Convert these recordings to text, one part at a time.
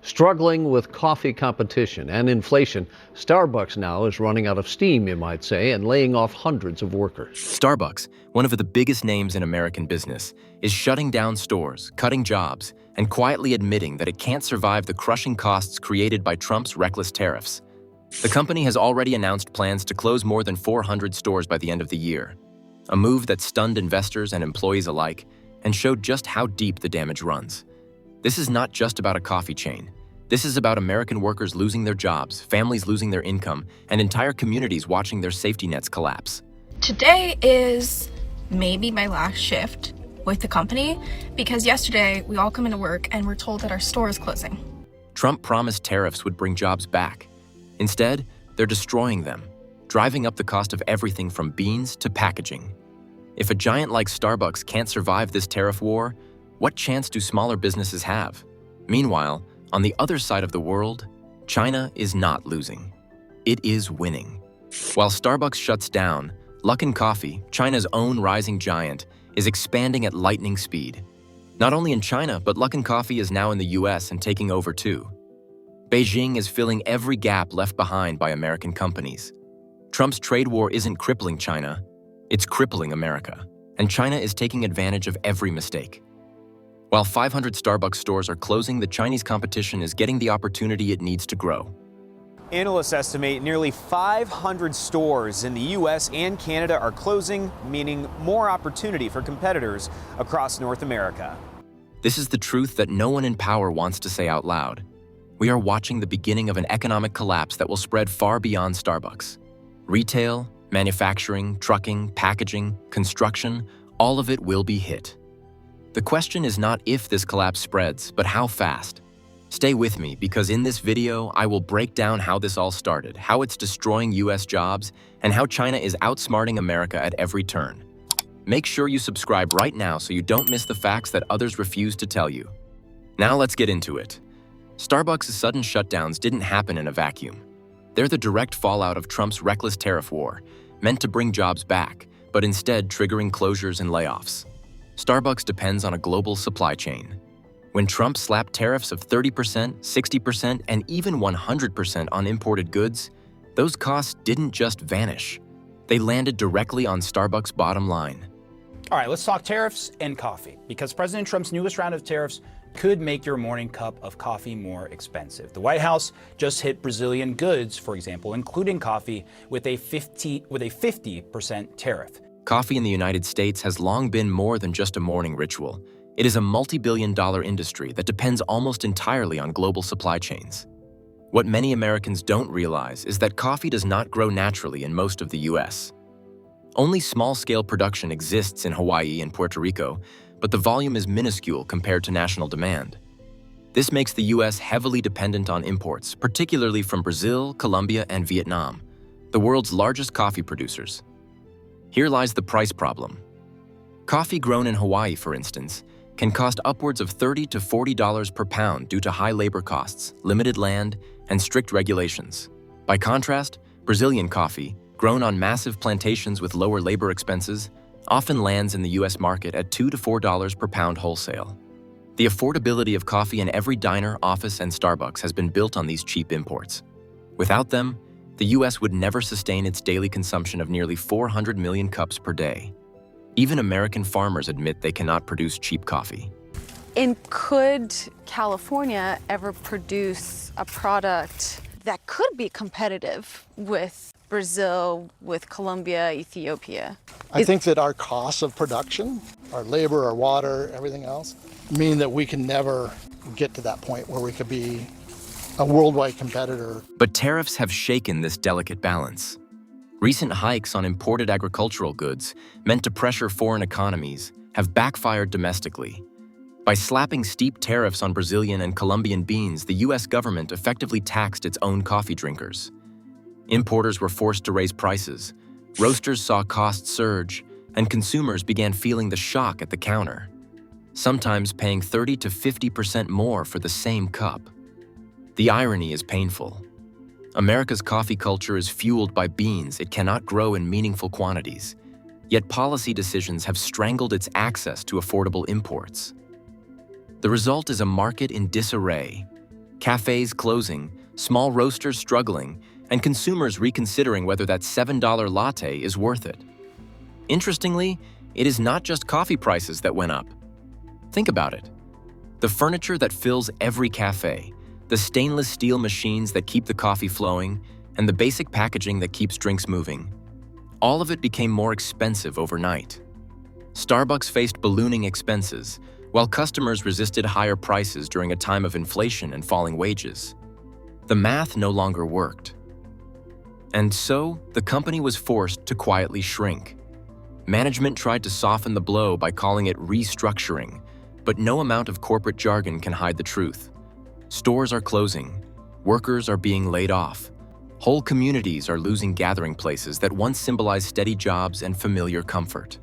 Struggling with coffee competition and inflation, Starbucks now is running out of steam, you might say, and laying off hundreds of workers. Starbucks, one of the biggest names in American business, is shutting down stores, cutting jobs, and quietly admitting that it can't survive the crushing costs created by Trump's reckless tariffs. The company has already announced plans to close more than 400 stores by the end of the year, a move that stunned investors and employees alike and showed just how deep the damage runs. This is not just about a coffee chain. This is about American workers losing their jobs, families losing their income, and entire communities watching their safety nets collapse. Today is maybe my last shift with the company because yesterday we all come into work and we're told that our store is closing. Trump promised tariffs would bring jobs back. Instead, they're destroying them, driving up the cost of everything from beans to packaging. If a giant like Starbucks can't survive this tariff war, what chance do smaller businesses have? Meanwhile, on the other side of the world, China is not losing. It is winning. While Starbucks shuts down, Luckin Coffee, China's own rising giant, is expanding at lightning speed. Not only in China, but Luckin Coffee is now in the US and taking over too. Beijing is filling every gap left behind by American companies. Trump's trade war isn't crippling China, it's crippling America, and China is taking advantage of every mistake. While 500 Starbucks stores are closing, the Chinese competition is getting the opportunity it needs to grow. Analysts estimate nearly 500 stores in the U.S. and Canada are closing, meaning more opportunity for competitors across North America. This is the truth that no one in power wants to say out loud. We are watching the beginning of an economic collapse that will spread far beyond Starbucks. Retail, manufacturing, trucking, packaging, construction, all of it will be hit. The question is not if this collapse spreads, but how fast. Stay with me because in this video, I will break down how this all started, how it's destroying US jobs, and how China is outsmarting America at every turn. Make sure you subscribe right now so you don't miss the facts that others refuse to tell you. Now let's get into it. Starbucks' sudden shutdowns didn't happen in a vacuum. They're the direct fallout of Trump's reckless tariff war, meant to bring jobs back, but instead triggering closures and layoffs. Starbucks depends on a global supply chain. When Trump slapped tariffs of 30%, 60%, and even 100% on imported goods, those costs didn't just vanish. They landed directly on Starbucks' bottom line. All right, let's talk tariffs and coffee, because President Trump's newest round of tariffs could make your morning cup of coffee more expensive. The White House just hit Brazilian goods, for example, including coffee, with a 50% tariff. Coffee in the United States has long been more than just a morning ritual. It is a multi-billion-dollar industry that depends almost entirely on global supply chains. What many Americans don't realize is that coffee does not grow naturally in most of the US. Only small-scale production exists in Hawaii and Puerto Rico, but the volume is minuscule compared to national demand. This makes the US heavily dependent on imports, particularly from Brazil, Colombia, and Vietnam, the world's largest coffee producers. Here lies the price problem. Coffee grown in Hawaii, for instance, can cost upwards of $30 to $40 per pound due to high labor costs, limited land, and strict regulations. By contrast, Brazilian coffee, grown on massive plantations with lower labor expenses, often lands in the US market at $2 to $4 per pound wholesale. The affordability of coffee in every diner, office, and Starbucks has been built on these cheap imports. Without them, the US would never sustain its daily consumption of nearly 400 million cups per day. Even American farmers admit they cannot produce cheap coffee. And could California ever produce a product that could be competitive with Brazil, with Colombia, Ethiopia? I think that our costs of production, our labor, our water, everything else, mean that we can never get to that point where we could be a worldwide competitor. But tariffs have shaken this delicate balance. Recent hikes on imported agricultural goods, meant to pressure foreign economies, have backfired domestically. By slapping steep tariffs on Brazilian and Colombian beans, the US government effectively taxed its own coffee drinkers. Importers were forced to raise prices, roasters saw costs surge, and consumers began feeling the shock at the counter, sometimes paying 30 to 50% more for the same cup. The irony is painful. America's coffee culture is fueled by beans it cannot grow in meaningful quantities, yet policy decisions have strangled its access to affordable imports. The result is a market in disarray. Cafes closing, small roasters struggling, and consumers reconsidering whether that $7 latte is worth it. Interestingly, it is not just coffee prices that went up. Think about it. The furniture that fills every cafe, the stainless steel machines that keep the coffee flowing, and the basic packaging that keeps drinks moving. All of it became more expensive overnight. Starbucks faced ballooning expenses, while customers resisted higher prices during a time of inflation and falling wages. The math no longer worked. And so, the company was forced to quietly shrink. Management tried to soften the blow by calling it restructuring, but no amount of corporate jargon can hide the truth. Stores are closing, workers are being laid off, whole communities are losing gathering places that once symbolized steady jobs and familiar comfort.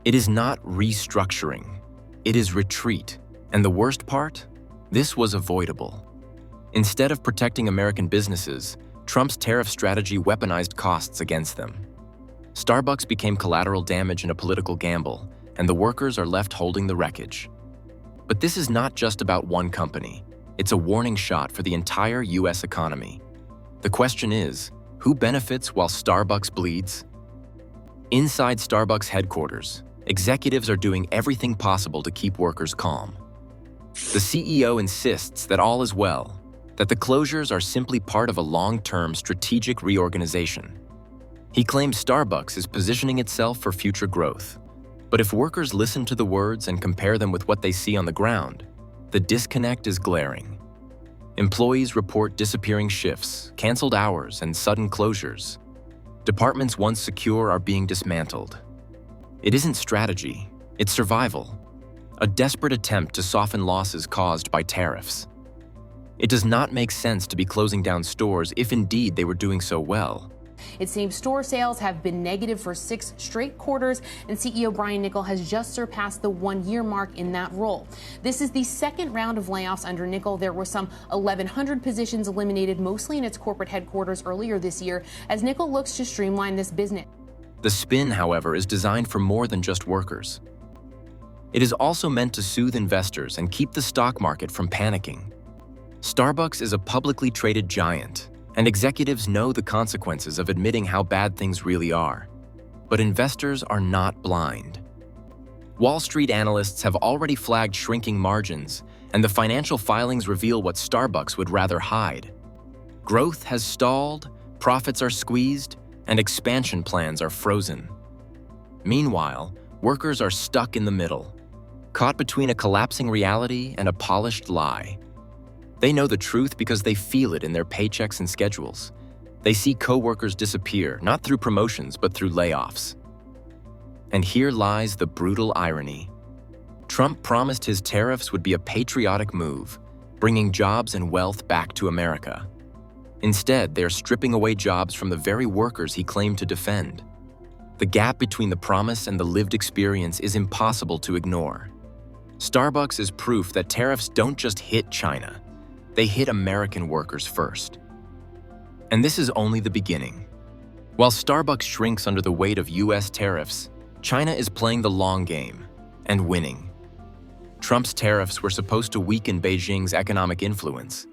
It is not restructuring, it is retreat. And the worst part? This was avoidable. Instead of protecting American businesses, Trump's tariff strategy weaponized costs against them. Starbucks became collateral damage in a political gamble, and the workers are left holding the wreckage. But this is not just about one company. It's a warning shot for the entire US economy. The question is, who benefits while Starbucks bleeds? Inside Starbucks headquarters, executives are doing everything possible to keep workers calm. The CEO insists that all is well, that the closures are simply part of a long-term strategic reorganization. He claims Starbucks is positioning itself for future growth. But if workers listen to the words and compare them with what they see on the ground, the disconnect is glaring. Employees report disappearing shifts, canceled hours, and sudden closures. Departments once secure are being dismantled. It isn't strategy, it's survival. A desperate attempt to soften losses caused by tariffs. It does not make sense to be closing down stores if indeed they were doing so well. It seems store sales have been negative for 6 straight quarters, and CEO Brian Niccol has just surpassed the 1-year mark in that role. This is the second round of layoffs under Niccol. There were some 1,100 positions eliminated, mostly in its corporate headquarters earlier this year, as Niccol looks to streamline this business. The spin, however, is designed for more than just workers. It is also meant to soothe investors and keep the stock market from panicking. Starbucks is a publicly traded giant, and executives know the consequences of admitting how bad things really are. But investors are not blind. Wall Street analysts have already flagged shrinking margins, and the financial filings reveal what Starbucks would rather hide. Growth has stalled, profits are squeezed, and expansion plans are frozen. Meanwhile, workers are stuck in the middle, caught between a collapsing reality and a polished lie. They know the truth because they feel it in their paychecks and schedules. They see coworkers disappear, not through promotions, but through layoffs. And here lies the brutal irony. Trump promised his tariffs would be a patriotic move, bringing jobs and wealth back to America. Instead, they're stripping away jobs from the very workers he claimed to defend. The gap between the promise and the lived experience is impossible to ignore. Starbucks is proof that tariffs don't just hit China. They hit American workers first. And this is only the beginning. While Starbucks shrinks under the weight of US tariffs, China is playing the long game and winning. Trump's tariffs were supposed to weaken Beijing's economic influence.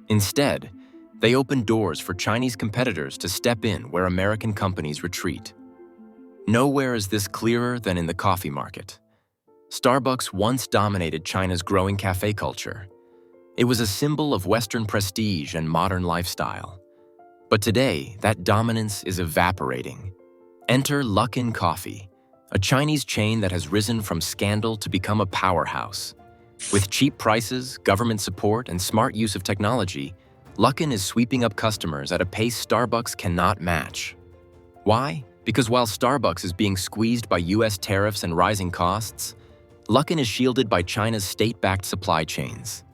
Instead, they opened doors for Chinese competitors to step in where American companies retreat. Nowhere is this clearer than in the coffee market. Starbucks once dominated China's growing café culture. It was a symbol of Western prestige and modern lifestyle. But today, that dominance is evaporating. Enter Luckin Coffee, a Chinese chain that has risen from scandal to become a powerhouse. With cheap prices, government support, and smart use of technology, Luckin is sweeping up customers at a pace Starbucks cannot match. Why? Because while Starbucks is being squeezed by US tariffs and rising costs, Luckin is shielded by China's state-backed supply chains.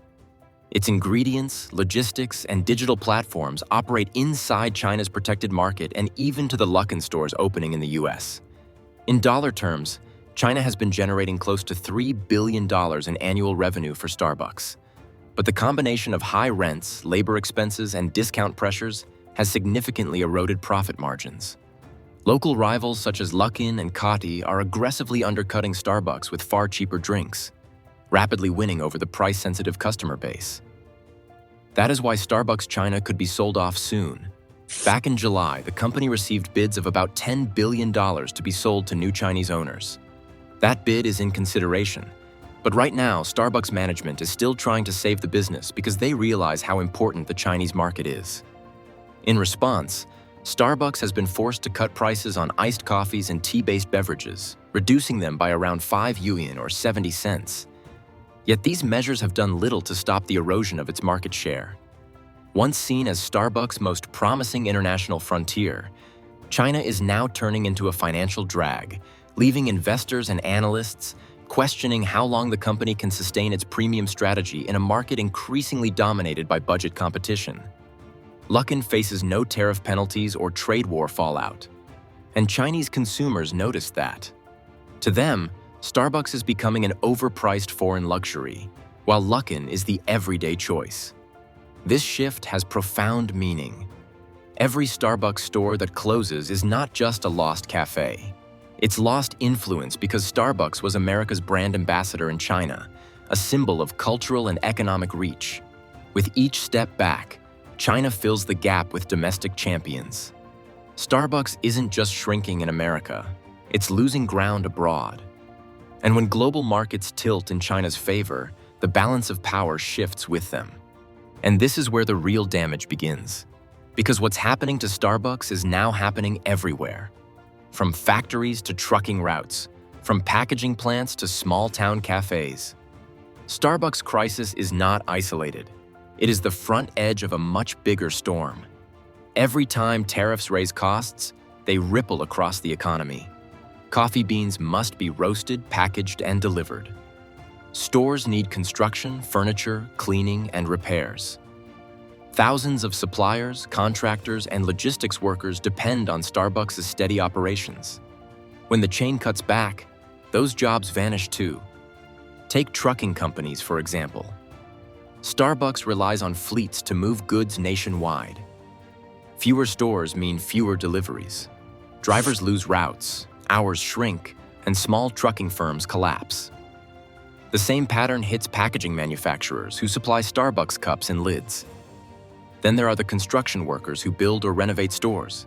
Its ingredients, logistics, and digital platforms operate inside China's protected market and even to the Luckin stores opening in the US. In dollar terms, China has been generating close to $3 billion in annual revenue for Starbucks. But the combination of high rents, labor expenses, and discount pressures has significantly eroded profit margins. Local rivals such as Luckin and Cotti are aggressively undercutting Starbucks with far cheaper drinks, rapidly winning over the price-sensitive customer base. That is why Starbucks China could be sold off soon. Back in July, the company received bids of about $10 billion to be sold to new Chinese owners. That bid is in consideration. But right now, Starbucks management is still trying to save the business because they realize how important the Chinese market is. In response, Starbucks has been forced to cut prices on iced coffees and tea-based beverages, reducing them by around 5 yuan or 70 cents. Yet these measures have done little to stop the erosion of its market share. Once seen as Starbucks' most promising international frontier, China is now turning into a financial drag, leaving investors and analysts questioning how long the company can sustain its premium strategy in a market increasingly dominated by budget competition. Luckin faces no tariff penalties or trade war fallout, and Chinese consumers notice that. To them, Starbucks is becoming an overpriced foreign luxury, while Luckin is the everyday choice. This shift has profound meaning. Every Starbucks store that closes is not just a lost cafe. It's lost influence because Starbucks was America's brand ambassador in China, a symbol of cultural and economic reach. With each step back, China fills the gap with domestic champions. Starbucks isn't just shrinking in America, it's losing ground abroad. And when global markets tilt in China's favor, the balance of power shifts with them. And this is where the real damage begins. Because what's happening to Starbucks is now happening everywhere. From factories to trucking routes, from packaging plants to small-town cafes. Starbucks' crisis is not isolated. It is the front edge of a much bigger storm. Every time tariffs raise costs, they ripple across the economy. Coffee beans must be roasted, packaged, and delivered. Stores need construction, furniture, cleaning, and repairs. Thousands of suppliers, contractors, and logistics workers depend on Starbucks' steady operations. When the chain cuts back, those jobs vanish too. Take trucking companies, for example. Starbucks relies on fleets to move goods nationwide. Fewer stores mean fewer deliveries. Drivers lose routes, hours shrink, and small trucking firms collapse. The same pattern hits packaging manufacturers who supply Starbucks cups and lids. Then there are the construction workers who build or renovate stores.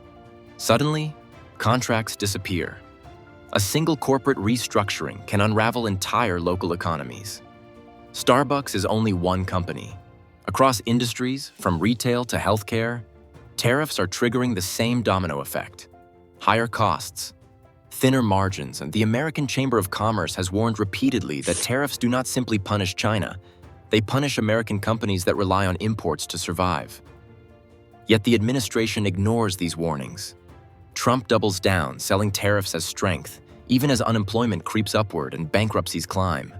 Suddenly, contracts disappear. A single corporate restructuring can unravel entire local economies. Starbucks is only one company. Across industries, from retail to healthcare, tariffs are triggering the same domino effect. Higher costs, thinner margins, and the American Chamber of Commerce has warned repeatedly that tariffs do not simply punish China. They punish American companies that rely on imports to survive. Yet the administration ignores these warnings. Trump doubles down, selling tariffs as strength, even as unemployment creeps upward and bankruptcies climb.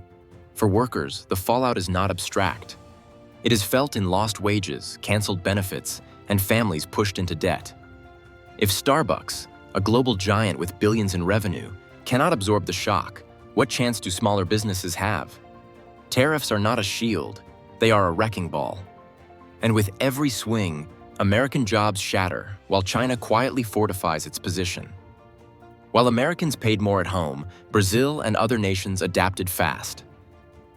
For workers, the fallout is not abstract. It is felt in lost wages, canceled benefits, and families pushed into debt. If Starbucks, a global giant with billions in revenue, cannot absorb the shock, what chance do smaller businesses have? Tariffs are not a shield, they are a wrecking ball. And with every swing, American jobs shatter while China quietly fortifies its position. While Americans paid more at home, Brazil and other nations adapted fast.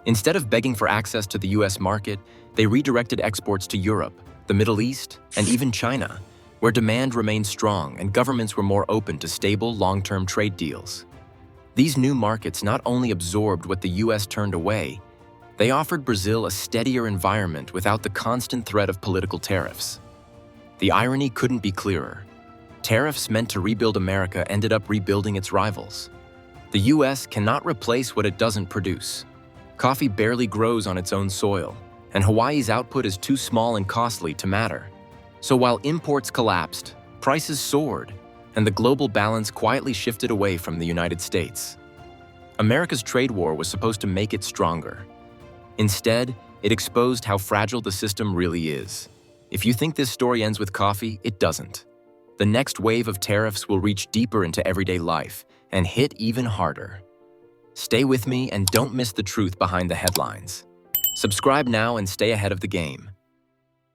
Instead of begging for access to the US market, they redirected exports to Europe, the Middle East, and even China, where demand remained strong and governments were more open to stable, long-term trade deals. These new markets not only absorbed what the US turned away, they offered Brazil a steadier environment without the constant threat of political tariffs. The irony couldn't be clearer. Tariffs meant to rebuild America ended up rebuilding its rivals. The US cannot replace what it doesn't produce. Coffee barely grows on its own soil, and Hawaii's output is too small and costly to matter. So while imports collapsed, prices soared, and the global balance quietly shifted away from the United States. America's trade war was supposed to make it stronger. Instead, it exposed how fragile the system really is. If you think this story ends with coffee, it doesn't. The next wave of tariffs will reach deeper into everyday life and hit even harder. Stay with me and don't miss the truth behind the headlines. Subscribe now and stay ahead of the game.